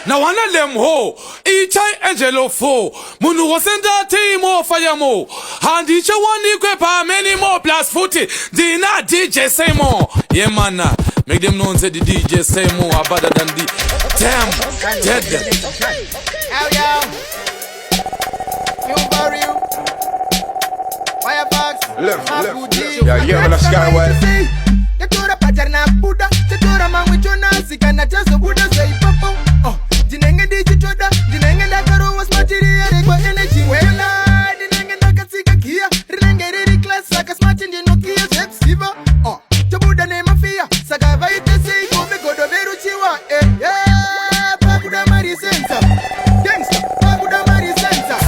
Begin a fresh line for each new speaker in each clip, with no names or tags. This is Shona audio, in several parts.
na wana lem ho ichai angelo fo munu wasenda timo fayamo handi chawani kwe pa many more plus footy dina DJ say more yeah man make them know say the DJ say more are better than the damn dead
yo you for you Firefox
left yeah let's go away
Tetura pajarna buda tetura mangwichona sikana chaso buda say popo dinenge digital dinenge da karo was material kwa energy wela dinenge da katika kia dinenge ready class saka smart in no kia sex giver to buda ne mafia saka vaite say go be godo beru chiwa pakuda mari sensa gangsta pakuda mari sensa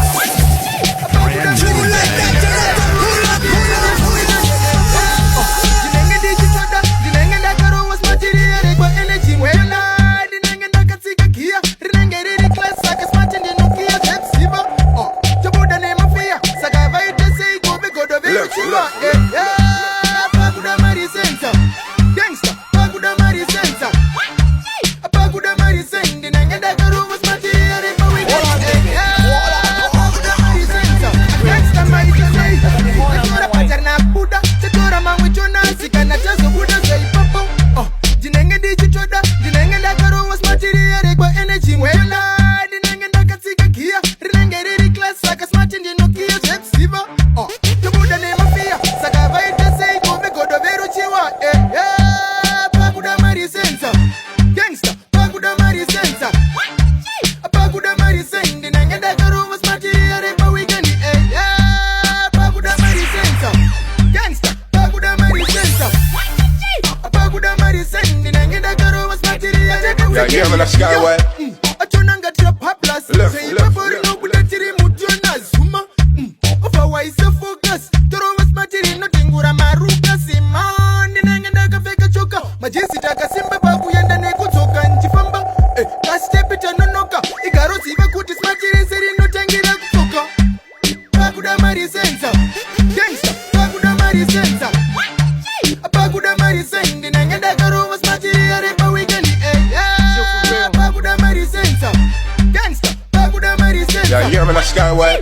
Yeah, man, let's go away. Yeah, man, let's go away.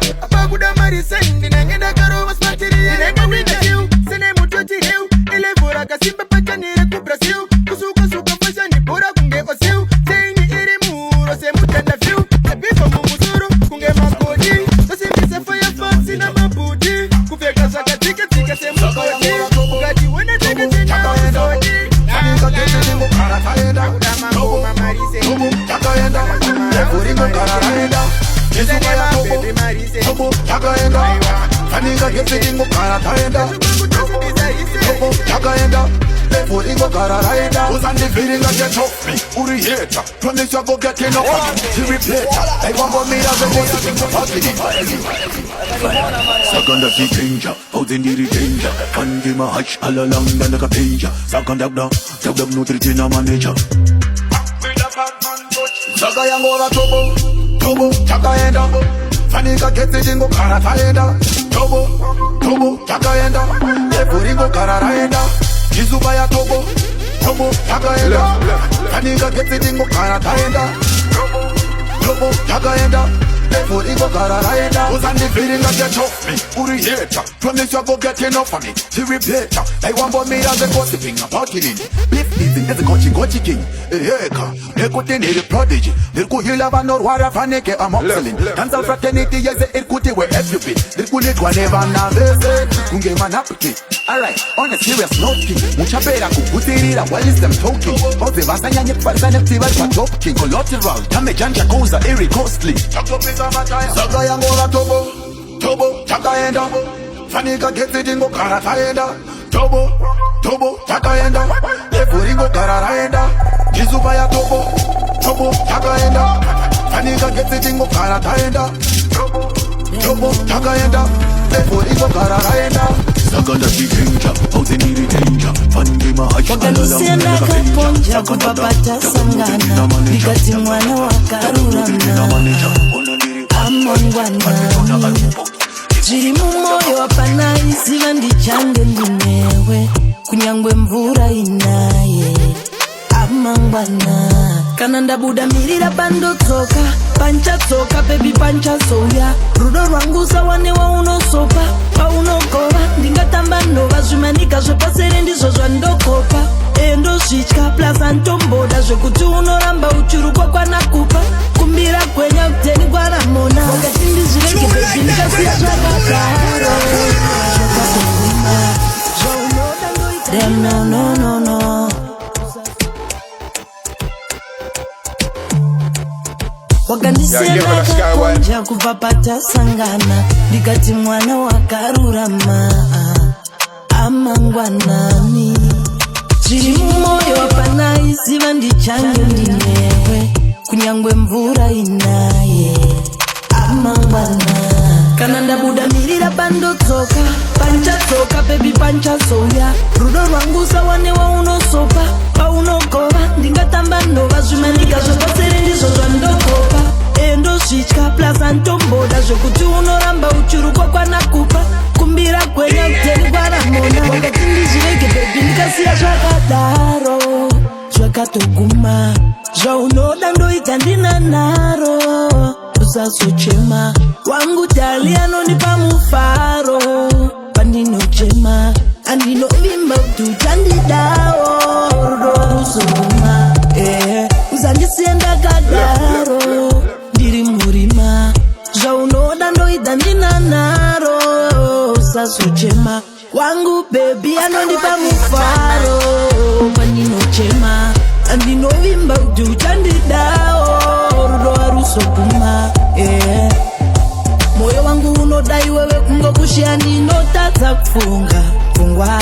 Promise you go get enough of me. Replay I want me as a second of the danger, out in the danger. One game a hatch all along the like a pager. Second dog no treating a manager. Saka yango Tobo, chaka enda. Fanika get it in go karata enda. Tobo, chaka enda. Every go karata enda. Jizubaya Tobo, chaka enda. Fanika get it in go karata enda. Tobo, chaka enda. Every go karata enda. Who's on the feeling that get off me? Uri hater. Promise you go get enough of me. See replay. I want me as a gossiping about killing. Beef eating as a gochi king. Heka. Ekote nere prodigy. Nirku hilava nor wara faneke amoxilin. Cancel fraternity yes irkuti where every bit. Nirku litwa never na vese. Kunge manapiki. Alright, on a serious note king. Mucha pera kukutirira while is them talking. Oze vasanya nyekfalza neptiva kwa top king. Collateral. Tame janja koza eri costly. Saga yango Tobo, chaka enda. Fanika get it in go karata enda. Tobo, chaka enda. Every go karata enda. Jizubaya Tobo, chaka enda. Fanika get it in go karata enda. Tobo, chaka enda. Every go karata enda. Saga da danger, out in the danger. Fandima
Wakalisenda kaponja kupapata sangana. Nikati mwana wakarurana. Amongwana Jiri mumoyo apana isiva ndichange ndinewe Kunyangwe mvura inaye Amangwana Kananda buda mirira bando toka pancha toka baby pancha soya rudo rwangu sawane wa unosopa pa unokova ndingatamba ndova zvimanika zvepasere ndizvo zvandokopa endo svitya plus antomboda zvekuti unoramba uchirukwa kwanakupa kumbira kwenya kuteni kwaramona wakati ndizvirege baby ndikasiya zvakadaro zvakatoguma zvaunoda ndoita dem no wakandisenda kakonja kupapata sangana ndikati mwana wakarurama amangwanani zviri mumoyo wapana iziva ndichange ndinewe kunyangwe mvura inaye amangwana kana ndabuda mirira bandotsoka panchatoka baby panchasoya rudo rwangu sawane wa unosopa paunogova ndingatamba ndova zvimanika zvepasere ndizvo zvandokopa endo svitya plus antomboda zvekuti unoramba uchirukwa kwanakupa kumbira kwenya kuteni kwaramona wakati ndizvirege baby ndikasiya zvakadaro zvakatoguma zvaunoda ndoita ndina naro usazochema wangu dali anonipa mufaro pandinochema andinovimba kuti uchandidawo rudo ruzoguma uzandisiya ndakadaro ndiri murima zvaunoda ndoita ndina naro usazochema wangu bebi anonipa mufaro pandinochema andinovimba kuti uchandidawo rudo ruzoguma moyo wangu unodai wewe kungokushiya ndinotadza kufunga pfungwa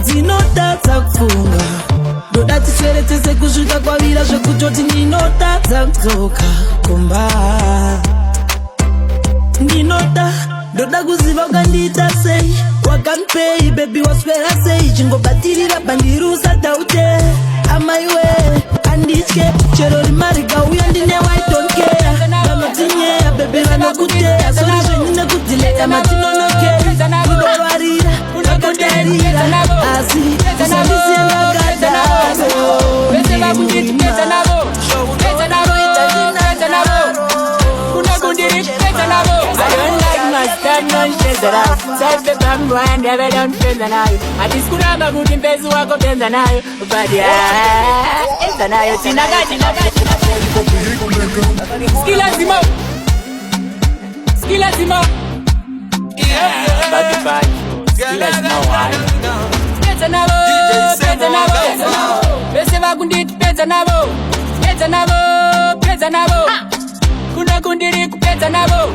dzinotadza kufunga ndoda tisweretese kusvika kwavira zvekutoti ndinotadza kudzoka kumba ndoda kuziva ukandiita sei wakanpei bebi waswera sei chingobatirira bandirusa daute amaiwe anditye chero rimari kauya ndine I don't care vanotinyeya bebi vanokuteya sori zvenyine kudileya matinonokei rudovarira vakodarira asi
Atiskuramba kuti mpenzi wako penza nayo but enza nayo tinakati skila zimo skila zimo penza nabo bese vakunditi penza nabo kuna kundiri kupenza nabo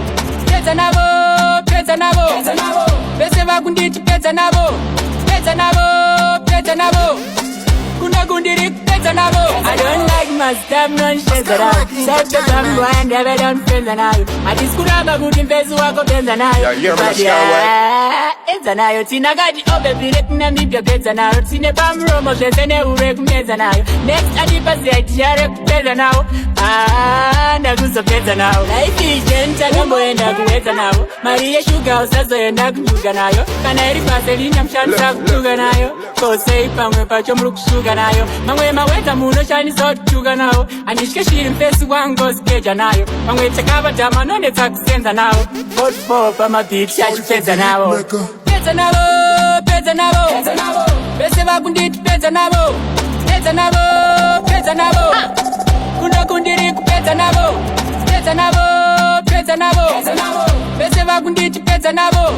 bese vakunditi penza nabo kuna kundiri kupenza nabo I don't like my stuff nonsense at all Self the bam boy and never done penza nayo atiskuramba kuti mpenzi wako penza nayo enza nayo tinakati oh baby retina mibya penza nayo tine pamuromo zvese neure kumenza nayo next atipasi aitiyare kupenza nawo ndakuzopenza nawo life igenta kamboenda kuwedza nawo mari yeshuga usazoenda kunyuga nayo kana iri pase linyamshandisa kutuga nayo kosei pamwe pacho muri kushuga nayo mamwe mawedza munoshandisa kutuga nawo anditye shiri mfesi wangosikeja nayo mamwe chakavadhama nonetsa kusenza nawo vodfo pamabhiti achipedza nawo pedza navo vese vakunditi pedza navo kuna kundiri kupedza navo vese vakunditi pedza navo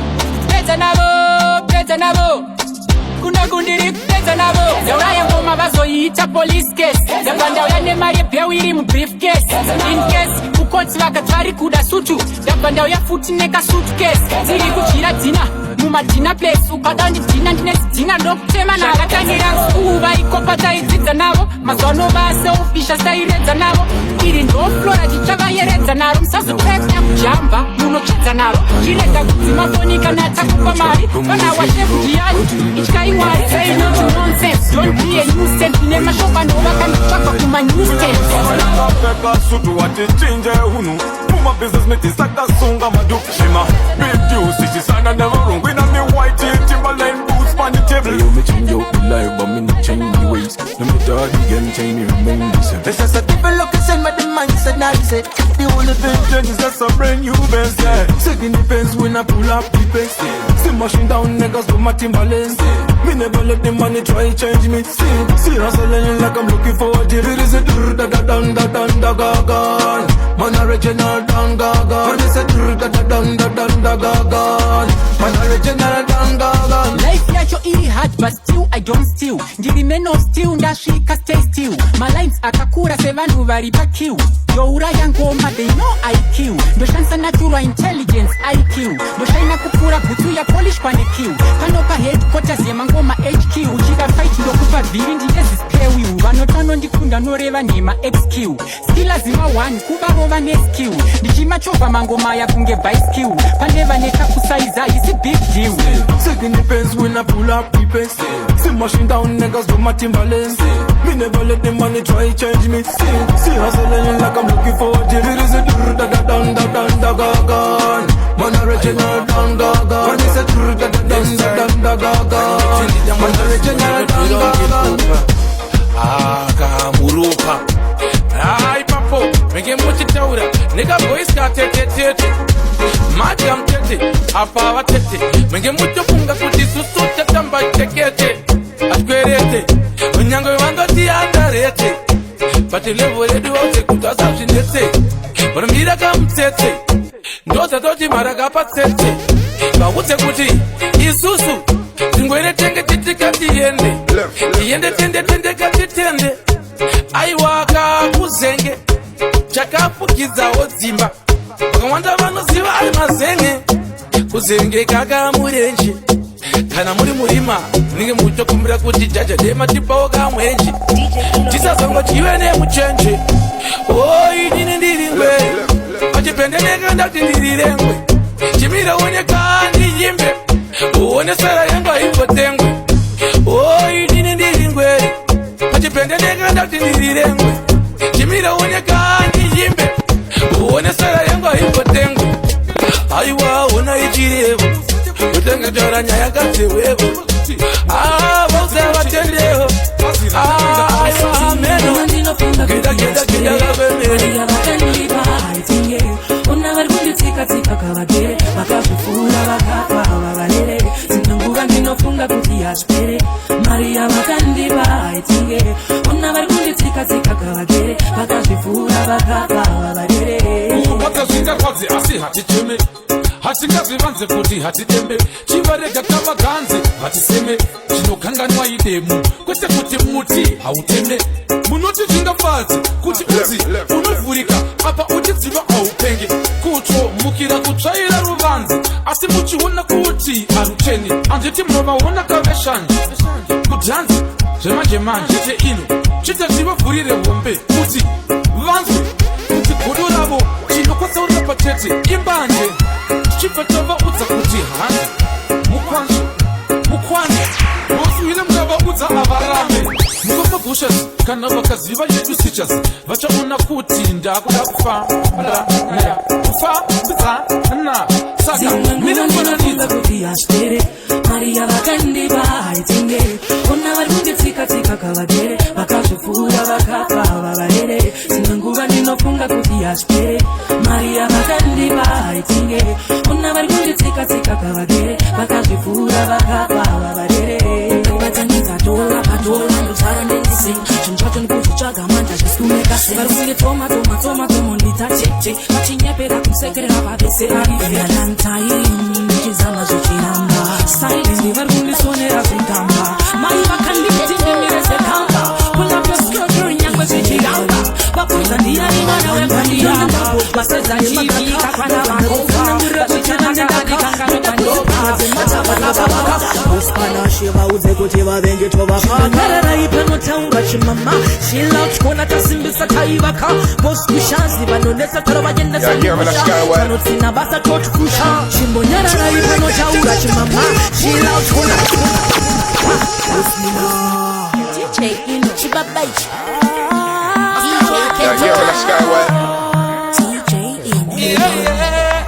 kuna kundiri kupedza navo ndauraya ngoma vazoiita police case ndabva ndauya nemari yebheu iri mubriefcase in case ukotsi vakati vari kuda sutu ndabva ndauya futi nekasuitcase tiri kudyira dzina mumadina place ukada ndidhina ndine zidhina ndokutema nakatangira uva ikopa taidzidza navo mazuva nova seofisha sairedza navo iri ndoflora tichavayeredza naro musazotreka kujamba munokedza naro chirega kudzima foni kana takupa mari vana washefu ndiyani ityaiwari ainoti nonsense don't be a nuisance ine mashoko andovakanditsvaka kumanewsstand
sutu watichinje hunu muma business metisakasunga madukshima big juice ichisana nevarungwina mi white Timberland boots panite table.
You me change out the life, but me not change the ways. No matter how the game change, me remain the same.
It's just a different location, but the mindset not the same. The only thing is just a brand new Benz, yeah. Second depends when I pull up the pace. Still mashing down niggas with my Timberlands. Me never let the money try change me. See hustling like I'm looking for a deal. It is a da-da-da-da-da-da-da-ga-gan. Man original dan-ga-gan. It is a da-da-da-da-da-da-da-ga-gan. Man original dan-ga-gan.
Life yeah yo iri hard but still I don't steal. Ngiri meno still ndashika stay still. My lines akakura sevanhu vari pakill. Yo uraya ngoma they know I kill. Ndoshanisa natural intelligence IQ. Ndoshaina kukura butsu ya polish kwane kill. Kanopa headquarters yemangoma HQ. Uchida fight ndokupa viri ndiyezi spare wheel. Vanotano ndikunda noreva nema XQ. Skilla zima one kuba rova neskill. Ndichima chova mangoma ya kunge bicycle. Paneva neka kusaiza isi big deal.
Second depends when I pull up the pace. Still mashing down niggas with my Timberlands. Me never let the money try change me. See hustling like I'm looking for a deal. It is a da-da-da-da-da-da-ga-gan. Man original dan-ga-gan. It is a da-da-da-da-da-ga-gan. Man original dan-ga-gan.
Kamurupa. Ay papo, menge muchi taura. Nigga boys ka tete. Madam tete, apawa tete. Menge muchi funga kuti susu tamba tekete. Askwerete, unyango wango ti andarete. Pati levo redu wote kutaza shinete. Mira kamtete. Ndota toti maraga patete. Bawute kuti isusu. Ngwere tenge titika tiende. Tiende tende kati tende. Aiwaka kuzenge. Chakafukiza odzimba. Wakawanda vanoziva ari mazenge. Kuzenge kaka murenje. Kana muri murima ninge mucho kumbira kuti jaja dema tipawo kamwenje. Tisazongo chiwe ne muchenje. Oi nini ndiringwe. Achipende nega ndati ndirirengwe. Chimira oneka ndiyimbe. Uone sara yangu haipotengwe. Oi nini ndiringwe. Achipende nega ndati ndirirengwe. Chimira oneka ndiyimbe. Uone sara yangu haipotengwe. Aiwa ona ichirevo. Utenge jara nyaya katewevo. Vose vatendeho. Meno. Kida lavemeni.
Ona vari kunditika kavagere vakazvifura vakapa vavarere sinanguva ndinofunga kuti hazvipere mari yavakandiva haitinge ona vari kunditika kavagere vakazvifura vakapa vavarere
vakazvingakwadzi asi haticheme hatingazvivanze kuti hatitembe chivarega kavaganze hatiseme chinokanganwa idemu kwete kuti muti hauteme munoti zvingafadzi kuti uzi unovhurika apa uchidziva haupenge kutsvomukira kutsvaira ruvanzi asi muchiona kuti harucheni handiti munovaona kaveshanje kudhanzi zvemanje cheino chitativavhurire hombe kuti vanzwe kuti godo ravo chinokwasaurira patete imbanje tichibva tavaudza kuti hanzi mukwanje vosuvire mukavaudza avarambe mukamagushas kana vakaziva yedu sichas vachaona kuti ndakuda kufambizana saka
ndinofunga kuti hazvipere mari yavakandiva haitinge ona vari kunditsika kavagere vakazvifura vakapa vavarere dzimwe nguva ndinofunga kuti hazvipere mari yavakandiva haitinge ona vari kunditsika kavagere vakazvifura vakapa vavarere vatanidza dola ndotsvara ndendising chinhu chacho ndikuzvitsvaga manja zvisumeka vari kunditoma ndita cheche vachinyepera kumusekerera paveseravivelantaini ndichizama zvichiramba silent vari kundisonera zvegamba mai vakanditindemire sekamba pulapeskotro nyangwe zvichiramba vabvunza ndiani mwana wepandiyamba vasedzachivika kana vakofa uspanashe vaudze kuti vavengi tovakagararai panotaura chimama chilautykona tasimbisa taivaka poskushazi vanonesa toro vajendesaanotsina basa totukusha chimbonyararai panotaura chimama chilautykona DJ Ino Chibabaichi DJ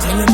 Ino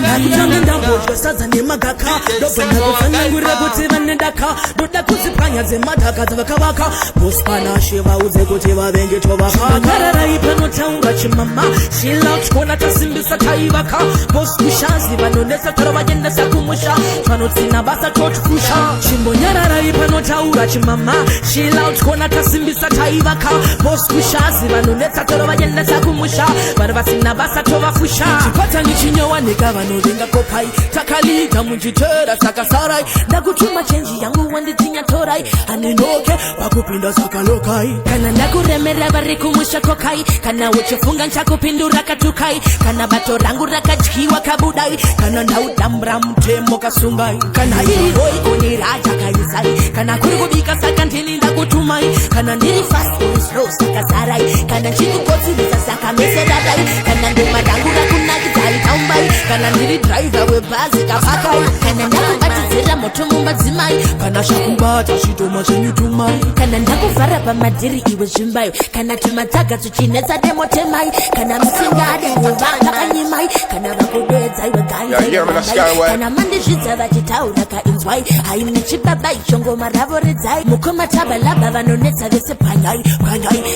Nakutamenda mboga saza ni magaka Dopenda kufanya ngure kutiva nedaka Doda kusipanya ze madaka zavakavaka Bospana shiva uze kutiva vengi tovaka Karara ipano taunga chimama Shila chkona tasimbisa taivaka Bos kushazi vanonesa toro vajendesa kumusha Twano tina basa totukusha Shimbo nyarara ipano taunga chimama Shila chkona tasimbisa taivaka Bos kushazi vanonesa toro vajendesa kumusha Varvasina basa tovafusha Chipata nichinyowa nika vanovenga kopai Takalita munjitera sakasarai Nakutuma chenji yangu wanditinya torai Aninoke wakupinda sakalokai Kana nakuremera varikumusha kokai Kana uchofunga nchakupindura katukai Kana bato rangu rakachikiwa kabudai Kana ndaudambra mtemo kasungai Kana iri hoi uniraja kaisai Kana kurugubika sakantini ndakutumai Kana ndiri fast uri slow sakasarai Kana chiku koti nisa saka mesedadai Kana nduma rangu rakunakitai taumbai Kana ndiri driver webazi kapakai Kana ndakubatizira motomu mazimai Kana shakumbata shitoma chenyutumai Kana ndakuvara pamadiri iwe zvimbayo Kana tumataga tuchinetsa demo temai Kana msingade nguvanga kanyimai Kana vakudedza iwe ganzai Kana mandizvidza vachitaura kainzwai Haine chibabai chongo maravoredzai Mukoma tabalaba vanonetsa vese panyai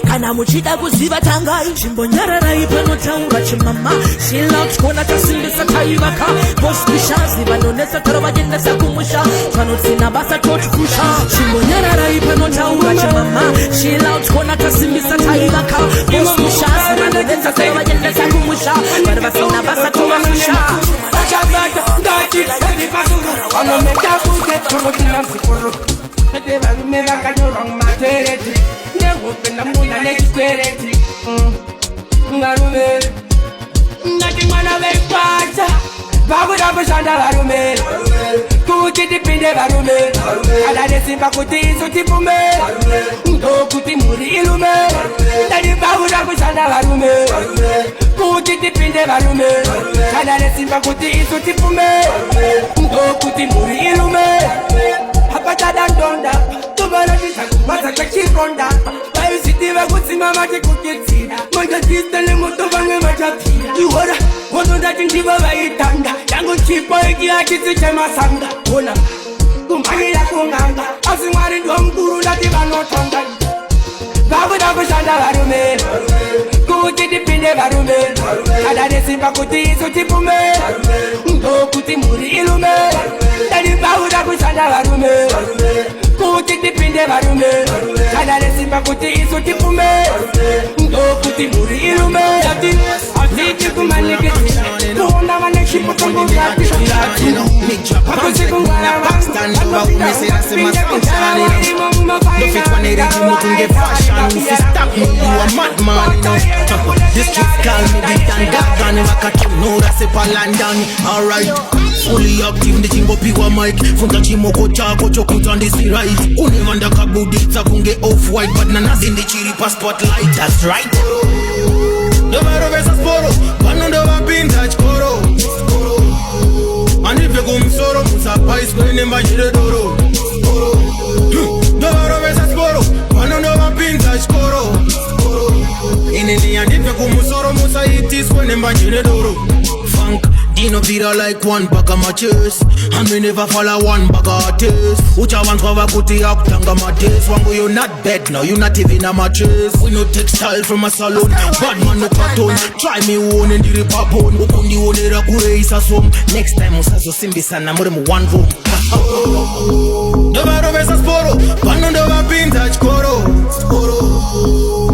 Kana muchida kuziva tangai Chimbonyararai panotaura chimama Shila chkona tasimbisa taivaka Bos kushazi vanonetsa toro vajendesa kumusha Twanotsina basa totukusha Chimbonyararai panotaura chimama Shila chkona tasimbisa taivaka Bos kushazi vanonetsa toro vajendesa kumusha Varvasina basa tovafusha
Baguda bushanda varume Kuti dipinde varume Adade simba kuti isu tipume Ndo kuti muri ilume Dadi baguda bushanda varume Kuti dipinde varume Adade simba kuti isu tipume Ndo kuti muri ilume Hapata dandonda Tubara jisaku masaka chironda Bayu sitiva kuti mama kikukitsina Manja tistele muto vange majapira Iwara Kono dati ndiva vaitanga Yangu chipo iki akisi chema sanga Kona Kumbangila kunganga Asingwari ndo mkuru dati vanotonga Babuda kushanda varume Kuti dipinde varume Adade simba kuti isu tipume Ndo kuti muri ilume Dadi babuda kushanda varume Kuti dipinde varume Adade simba kuti isu tipume Ndo kuti muri ilume Atiti kumanikiti Kuhonda wanekipo kongo gati Wakusi kungwara
Stand over me say that's my sunshine. Don't fit one area to move get fashion. If you stop me, you a madman, you know. This streets call me beat and dog and if I can't know that's a London. Alright, fully active, the jimbo piwa mic. Funta chimo kocha, kocho kuta on this right. Unimanda kabudi, takunge off-white. But nanas in the chiri spotlight, that's right. Dovaro versus poro, pano wapinda chkoro. And if you go msoro, musa is going in by the doro. Dovaro versus poro, pano wapinda chkoro. In the end, if you go msoro, musa is going in by the doro. Funk, Dino Vira like one bag of matches. And we never follow one bag of taste. Ucha one cover kuti up tanga matches. Wango you not bed now, you not even a matches. We no textile from a salon. Bad man no cartoon. Try me one and the papon. Ukundi one era kure isa som. Next time musazo simbi sana more mu one room. Dovaro versus poro. Pano dova pinta chkoro.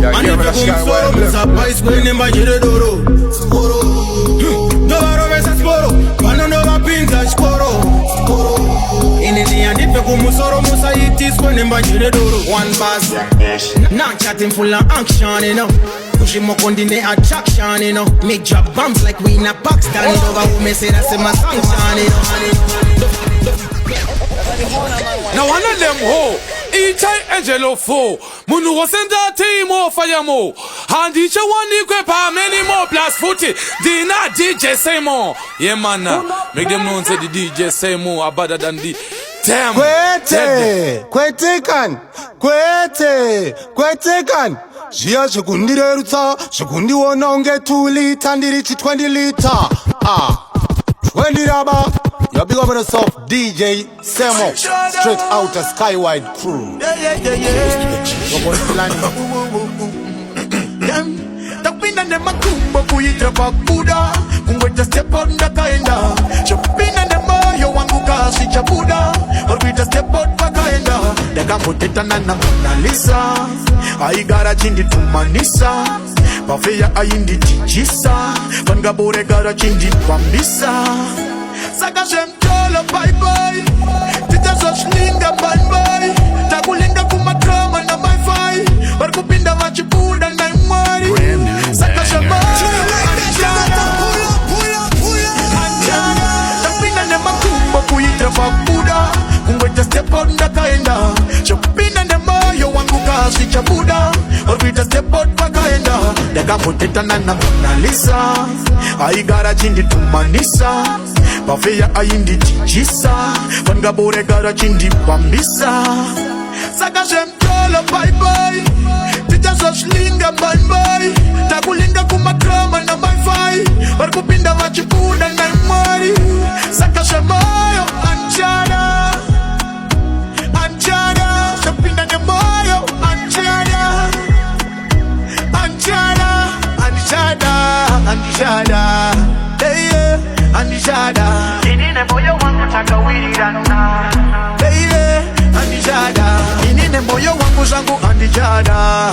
And if you come soro, musa is going in by the doro. Dovaro versus poro. Pano dova pinta chkoro. In the end, if you go musoro, musa it is going in by the doro. One buzz. Not chatting full of action, you know. Pushing more on the attraction, you know. Make job bombs like we in a Pakistan. You know, who may say that's my sunshine, you know.
Now one of them ho Ichai Angelo fo Munu wasenda team fire mo And each one equal pa many more plus 40 Dina DJ say more. Yeah man make them know say the DJ say more are better than the damn
Kwetekan Jia shikundirerutsa Shikundiwona unge 2 liter ndiri 20 liter When the rubber, you're big up on yourself, DJ Semo, straight out of Skywide Crew.
Tapina ne makumba kuitra pakuda Kungweta step out ndakaenda Chopina ne moyo wangu kasi chabuda Orwita step out wakaenda Deka muteta na Mona Lisa Aigara chindi tumanisa Pafeya ayindi chichisa Vangabore gara chindi pambisa Saka shemtolo bye bye Tita so shlinga bye bye Takulinga kumatrama na my fai Barkupinda wachibuda na imwari Saka shemtolo Tapina ne makumba kuitra pakuda Kungweta step out ndakaenda Chopina ne moyo wangu kasi chabuda Orwita step out wakaenda Deka muteta na Mona Lisa Aigara chindi tumanisa Pafeya ayindi chichisa Vangabore gara chindi pambisa Saka shemtolo bye bye Tita so shlinga bye bye Takulinga kumatrama na my fai Barkupinda wachibuda na imwari Saka shemoyo anjana Anjana Shapinda ne moyo anjana Anjana Anjana Anjana Hey yeah Anjana Inine moyo wangu taka wirirana Hey yeah Anjana Inine moyo wangu zangu Anjana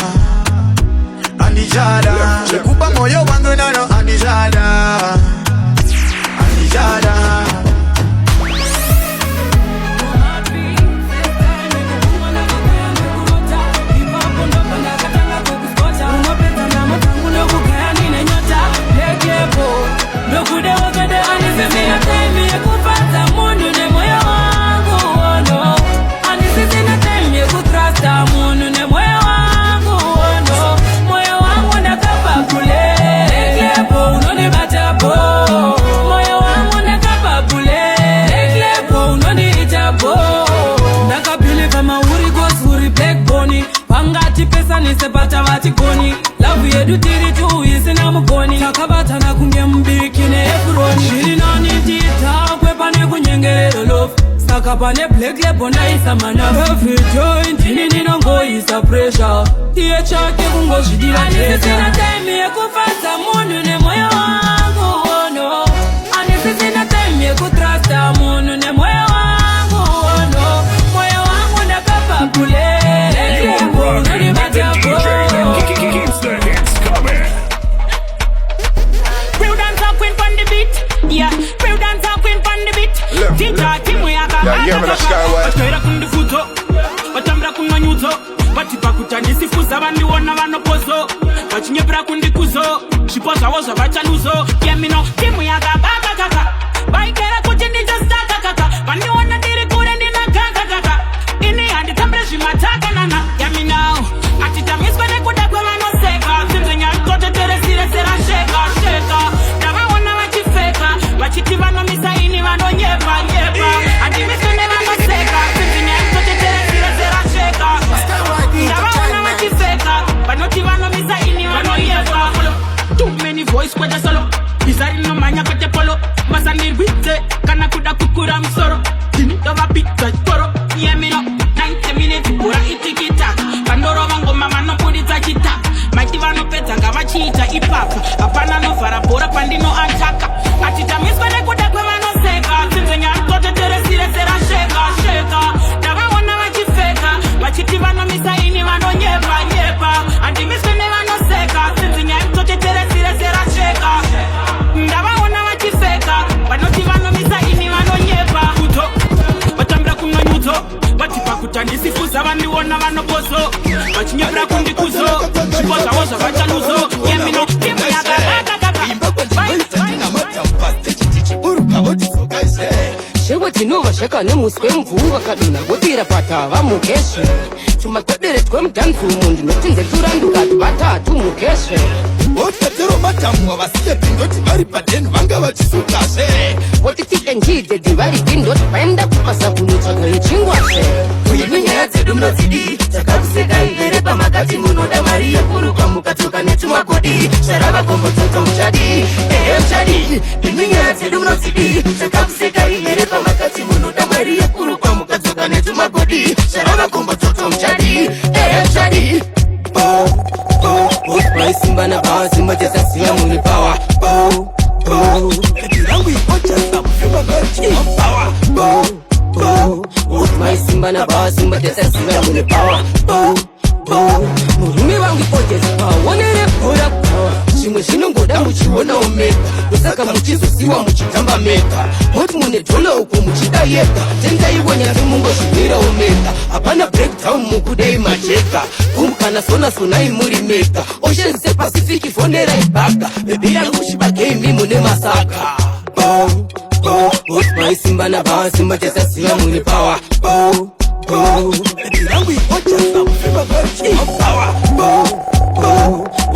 Anjana Shekupa moyo wangu nano Anjana Anjana
Nisepata watikoni Lavu yedu tiri tu isina mkoni Takabata na kunge mbikine efuroni Shirina nitita kwepane kunyengerero lofu Sakapane plekle bonda isa mana Every joint ini ninongo isa pressure Tie chake kungo shidira tesa Anisisina time ya kufasa mundu ne moyo wangu ono Anisisina time ya kutrasta mundu ne moyo wangu ono Moyo wangu nakapa kule
Batwera kundifuto batambira kunwa nyuto batipa kutandisifuza bandiwona vanopozo bachinyepera kundikuzo zvipo zvavo zvavachaluzo yemino timu yakabakakaka vaikera kuti ndichostakakaka vandiona ndiri kure ndinakakakaka ini handitambire zvimatakanana yaminao atitamiswa nekuda kwevanoseka zinzenyaritoteteresire serasheka sheka ndavaona vachifeka vachiti vanomisa ini vanonyepa nyepa handimisi nevanoseka zinzenyaritoteteresire serasheka ndavaona vachifeka vanoti vanomisa ini vanonyepa too many voice kwete solo bizari nomanya kwete polo masandirwite kana kuda kukura msoro dinitavapita toro yemino 90 minutes kura itikitaka vandorova ngoma vanopuditsa chitaka maiti vanopedza ngavachiita ipapa hapana novhara bhora pandino ataka atitamiswa nekuda kwevanoseka zinzenyaritoteteresire serasheka sheka ndavaona vachifeka vachiti vanomisa ini vanonyepa nyepa handimiswi nevanoseka zinzenyaritoteteresire serasheka ndavaona vachifeka vanoti vanomisa ini vanonyepa uto vatambira kunwa nyuto vatipa kutandisifuza vandiona vanopozo vachinyepera kundikuzo zvipo zvavo zvavachaluzo yemino timu yakabakakaka
Shewa tinova shaka nemuswe mvuu wakadona wotira patava mukeshe tumatodere twemudhanzu mundu notinze turandukatu vatatu mukeshe
Otatero matamu wavasiye pindoti vari padeni vanga vachisukashe
wotitike njide divari pindoti vaenda kupasa kunotsvaga yechingwashe
uye nenyaya dzedu mnodzidi takakuseka imbere pamakati munoda mari yekuruka muka
mukatoka netumagodi sharaba kombo toto mchadi mchadi iminyazi lunozidi takakuseka imerepa makati munuda mweri ya kuru kwa mukatoka netumagodi sharaba kombo toto mchadi mchadi Uspai simba na bawa simba jesa siya muni power Langu ipocha sabu fima gachi Power Uspai simba na bawa simba jesa siya muni power Muhimi wangu ipocha sabu wanere pura power Shimwe shino ngoda muchiwona omeka Usaka muchizo siwa muchitamba meka Hotu mune dola uko muchida yeka Tenda iwa nyazi mungo shimira omeka Apana breakdown mukudei macheka Kumkana sona imuri meka Ocean se Pacific fonera ibaka Baby yangu shibake imi mune masaka Uspai simba na bawa simba jesa siya muni power Baby yangu ipocha sabu fima gachi Power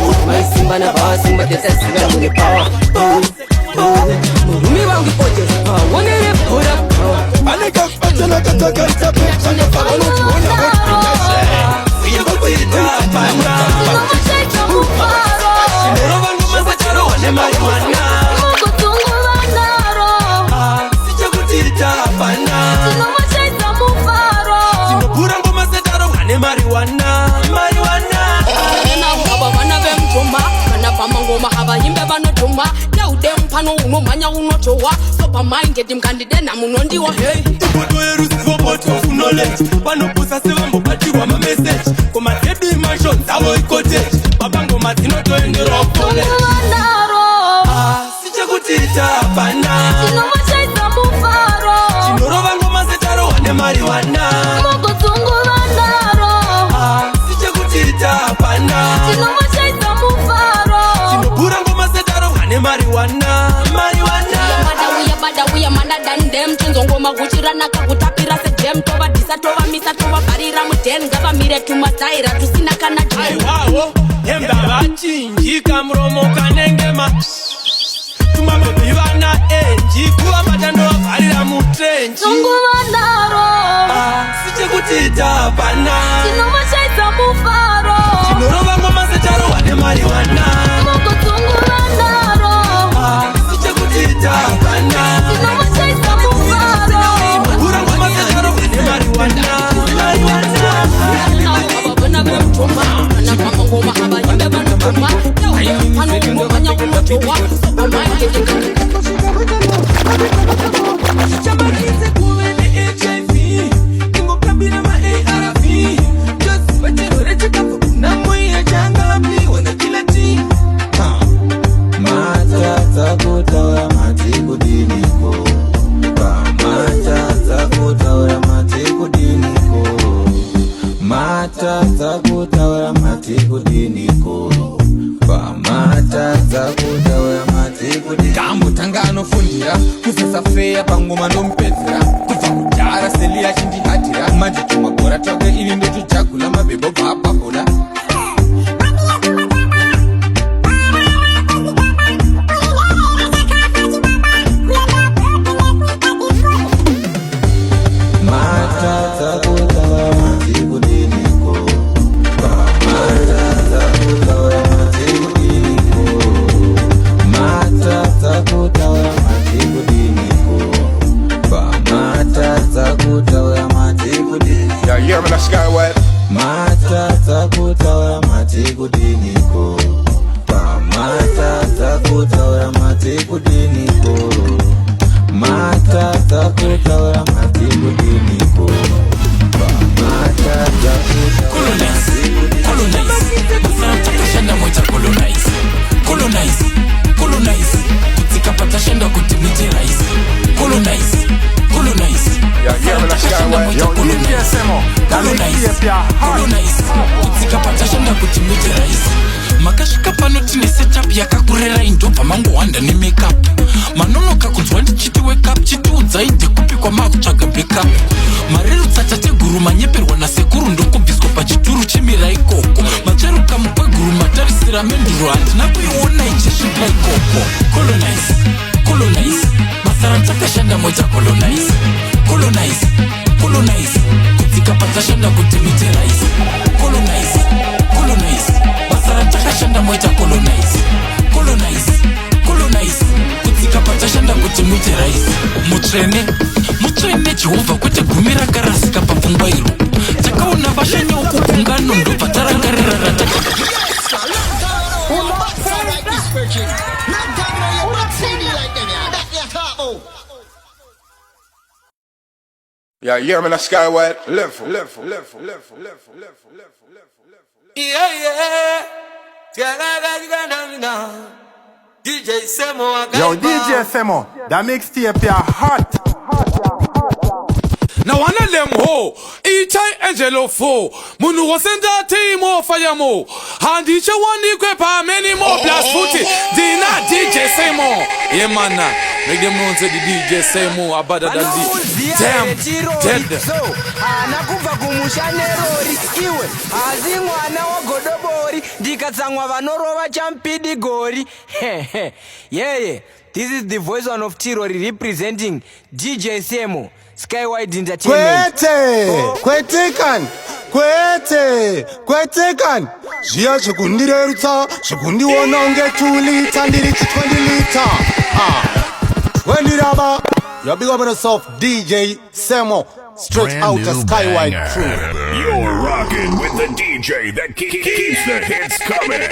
Uspai simba na bawa simba jesa siya muni power Murumi wangu ipocha sabu wanere pura power Panika kupachana kataka itape Chanya pagano tuona watu nashe Siya babu itapana Sinoma mufaro Sinoma ngoma za charo wane marijuana Mukutungu wanaro Sija kutita apana Sinoma chaita mufaro Sinopura ngoma za charo wane marijuana Na uhaba wana bemchuma Kana pama ngoma haba himbe banotuma Yaude mpano unomanya unotowa Sopa mind mkandide na munondiwa hey Ipoto yerusi voboto of knowledge Panopusa sevambo batiwa ma message Koma tedu immersion sawo ikotage Babango matinoto endero college Sija kutita apana Sinoma chaita mufaro Sinoroba ngoma zetaro wane marijuana Mukutungu wanaro Sija kutita apana Sinoma chaita mufaro Sinopura ngoma zetaro wane marijuana Uya manda dandem Chunzo ngoma kuchirana kakutapira se jam Tova disa tova misa tova barira muden Gava mire tumasaira tusina kana jam Aiwao, hemba bachinji kamromo kanengema Tumama bivana enji Kuwa matando wa barira mutrenji Tungu wanaro Sije kutita apana Sinoma chaita mufaro Sinoroba ngoma secharo wane marijuana Mukutungu wanaro Sije kutita apana Sinoma chaita mufaro Mukura ngoma secharo wane marijuana Wana bemchuma Kana kama ngoma haba yimbe banotuma Yaude mpano umomanya unotowa Sopa mind Chamalize kuwene HIV Ingo kabina ma ARV Just wachero reche kafu kuna mwe changa pi wana kila ti
Matata kutawa matiku diniko Matata kutawa matiku diniko Matata kutawa matiku diniko Matata kutawa matiku diniko Kambu tangano fundira Kusasa fea pangoma nompetira Kufa kujara selia chindi hatira Majituma bora toke ili ndo tuchakula mabebo bapa bola Matata kutawa matiku diniko Matata kutawa matiku diniko Matata kutawa matiku diniko Matata kutawa matiku diniko
Yeah, yeah, man, that's Skyway.
Matata kutawa matiku diniko Matata kutawa matiku diniko Matata kutawa matiku diniko Matata kutawa matiku diniko
Shanda moja colonize Kutika pata shanda kutimiti rais Colonize
Yeah, yeah, man, that's Skyway. Yo,
Colonize Kutika pata shanda kutimiti rais Makashika panoti ni setup yakakurera indopa mango wanda ni makeup Manono kakunzwa ndi chiti wake up Chiti udzaide kupi kwa maku chaga pick up Mariru tsatate guru manyeperwa na sekuru Ndoko biskopa chituru chimira ikoko Macheru kamukwe guru matarisira menduru Andi nakuiona ichishibla ikoko Colonize Masarantaka shanda moja colonize Kutika pata shanda kutimite rais Colonize Masarantaka shanda mutsvene mutsvene Jehovha kwete gumi rakarasika papfungwairo takaona vashanya ukugungano ndobva tarangarira rataka
Yeah, yeah, man, a Skyway level.
Yeah. DJ Semo,
yo, DJ Semo, that mixtape ya hot.
Now one of them ho, Itai Angelo fo, Munu wasenda timo fayamo, and each one equipa many more blast footy, Dina DJ Semo, yeah man, make them know say the DJ Semo are better than the damn dead.
So, anakuva kumushanerori iwe, azimwana wagodobori, dikatsangwa vanorova champidi gori. Yeah, this is the voice one of Tirori representing DJ Semo. Skywide Entertainment.
Kwetekan. Zia chikundirerutsa, chikundiona unge 2 liter, ndiri 20 liter. Wendiraba. You're big up on yourself, DJ Semo. Straight out of Skywide crew.
You're rocking with the DJ that keeps the hits coming.